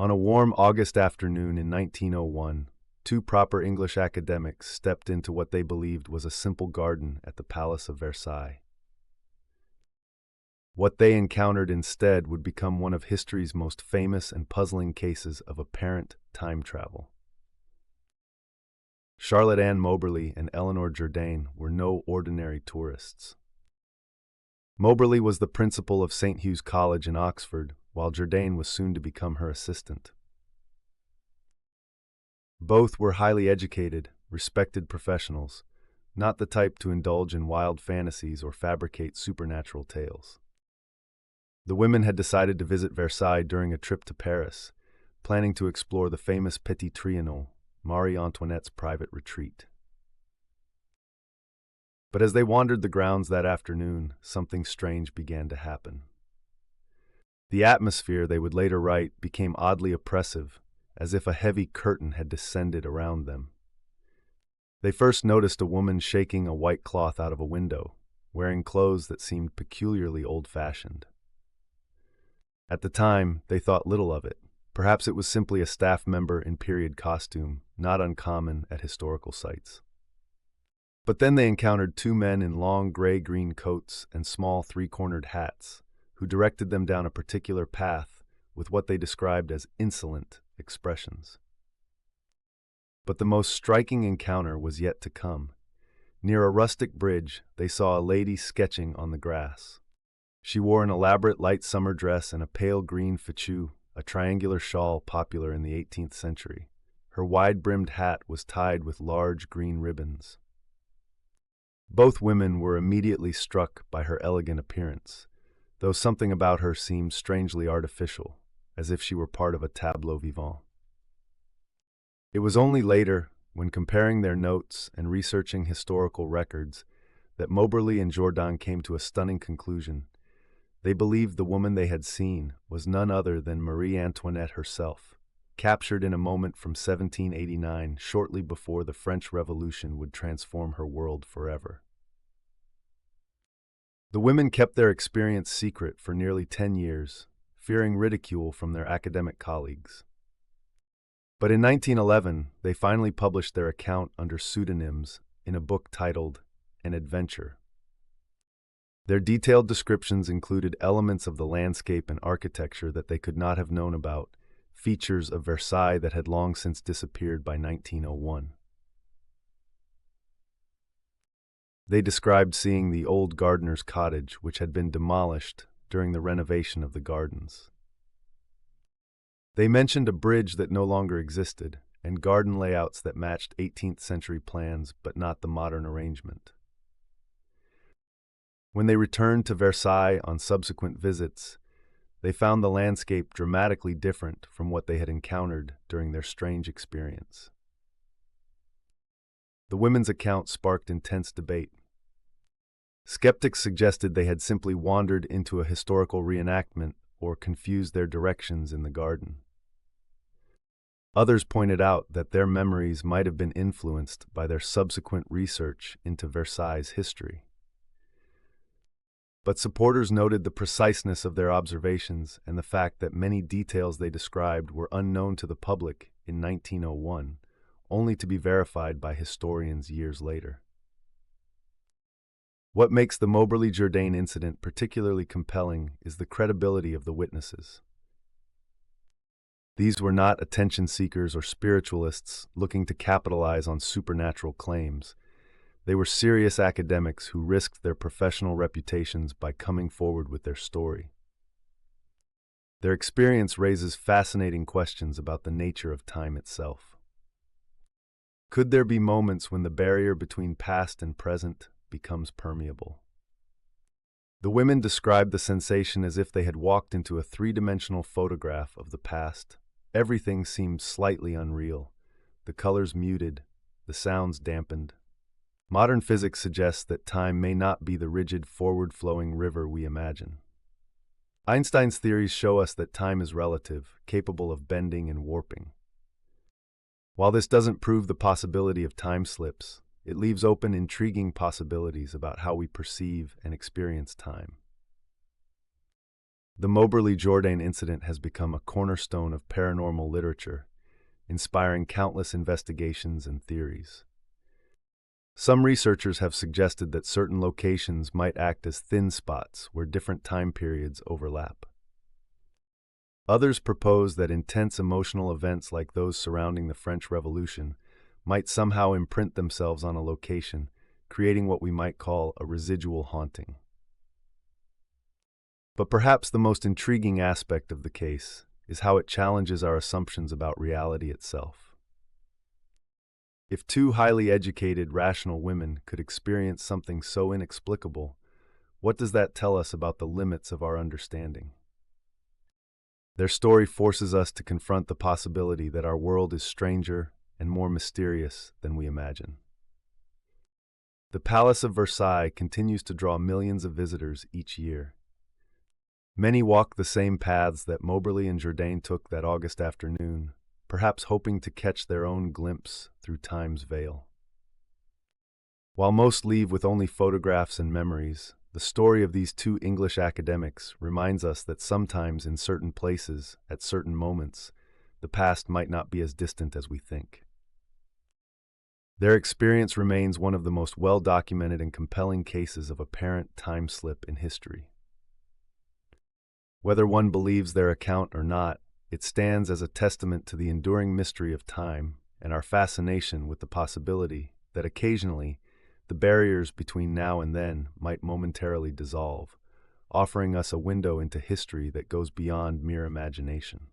On a warm August afternoon in 1901, two proper English academics stepped into what they believed was a simple garden at the Palace of Versailles. What they encountered instead would become one of history's most famous and puzzling cases of apparent time travel. Charlotte Ann Moberly and Eleanor Jourdain were no ordinary tourists. Moberly was the principal of St. Hugh's College in Oxford, while Jourdain was soon to become her assistant. Both were highly educated, respected professionals, not the type to indulge in wild fantasies or fabricate supernatural tales. The women had decided to visit Versailles during a trip to Paris, planning to explore the famous Petit Trianon, Marie Antoinette's private retreat. But as they wandered the grounds that afternoon, something strange began to happen. The atmosphere, they would later write, became oddly oppressive, as if a heavy curtain had descended around them. They first noticed a woman shaking a white cloth out of a window, wearing clothes that seemed peculiarly old-fashioned. At the time, they thought little of it. Perhaps it was simply a staff member in period costume, not uncommon at historical sites. But then they encountered two men in long gray-green coats and small three-cornered hats, who directed them down a particular path with what they described as insolent expressions. But the most striking encounter was yet to come. Near a rustic bridge, they saw a lady sketching on the grass. She wore an elaborate light summer dress and a pale green fichu, a triangular shawl popular in the 18th century. Her wide-brimmed hat was tied with large green ribbons. Both women were immediately struck by her elegant appearance, though something about her seemed strangely artificial, as if she were part of a tableau vivant. It was only later, when comparing their notes and researching historical records, that Moberly and Jourdain came to a stunning conclusion. They believed the woman they had seen was none other than Marie Antoinette herself, captured in a moment from 1789, shortly before the French Revolution would transform her world forever. The women kept their experience secret for nearly 10 years, fearing ridicule from their academic colleagues. But in 1911, they finally published their account under pseudonyms in a book titled An Adventure. Their detailed descriptions included elements of the landscape and architecture that they could not have known about, features of Versailles that had long since disappeared by 1901. They described seeing the old gardener's cottage, which had been demolished during the renovation of the gardens. They mentioned a bridge that no longer existed, and garden layouts that matched 18th century plans but not the modern arrangement. When they returned to Versailles on subsequent visits, they found the landscape dramatically different from what they had encountered during their strange experience. The women's account sparked intense debate. Skeptics suggested they had simply wandered into a historical reenactment or confused their directions in the garden. Others pointed out that their memories might have been influenced by their subsequent research into Versailles' history. But supporters noted the preciseness of their observations and the fact that many details they described were unknown to the public in 1901, only to be verified by historians years later. What makes the Moberly-Jourdain incident particularly compelling is the credibility of the witnesses. These were not attention seekers or spiritualists looking to capitalize on supernatural claims. They were serious academics who risked their professional reputations by coming forward with their story. Their experience raises fascinating questions about the nature of time itself. Could there be moments when the barrier between past and present becomes permeable? The women described the sensation as if they had walked into a three-dimensional photograph of the past. Everything seemed slightly unreal, the colors muted, the sounds dampened. Modern physics suggests that time may not be the rigid, forward-flowing river we imagine. Einstein's theories show us that time is relative, capable of bending and warping. While this doesn't prove the possibility of time slips, it leaves open intriguing possibilities about how we perceive and experience time. The Moberly Jourdain incident has become a cornerstone of paranormal literature, inspiring countless investigations and theories. Some researchers have suggested that certain locations might act as thin spots where different time periods overlap. Others propose that intense emotional events like those surrounding the French Revolution might somehow imprint themselves on a location, creating what we might call a residual haunting. But perhaps the most intriguing aspect of the case is how it challenges our assumptions about reality itself. If two highly educated, rational women could experience something so inexplicable, what does that tell us about the limits of our understanding? Their story forces us to confront the possibility that our world is stranger and more mysterious than we imagine. The Palace of Versailles continues to draw millions of visitors each year. Many walk the same paths that Moberly and Jourdain took that August afternoon, perhaps hoping to catch their own glimpse through time's veil. While most leave with only photographs and memories, the story of these two English academics reminds us that sometimes in certain places, at certain moments, the past might not be as distant as we think. Their experience remains one of the most well-documented and compelling cases of apparent time slip in history. Whether one believes their account or not, it stands as a testament to the enduring mystery of time and our fascination with the possibility that occasionally the barriers between now and then might momentarily dissolve, offering us a window into history that goes beyond mere imagination.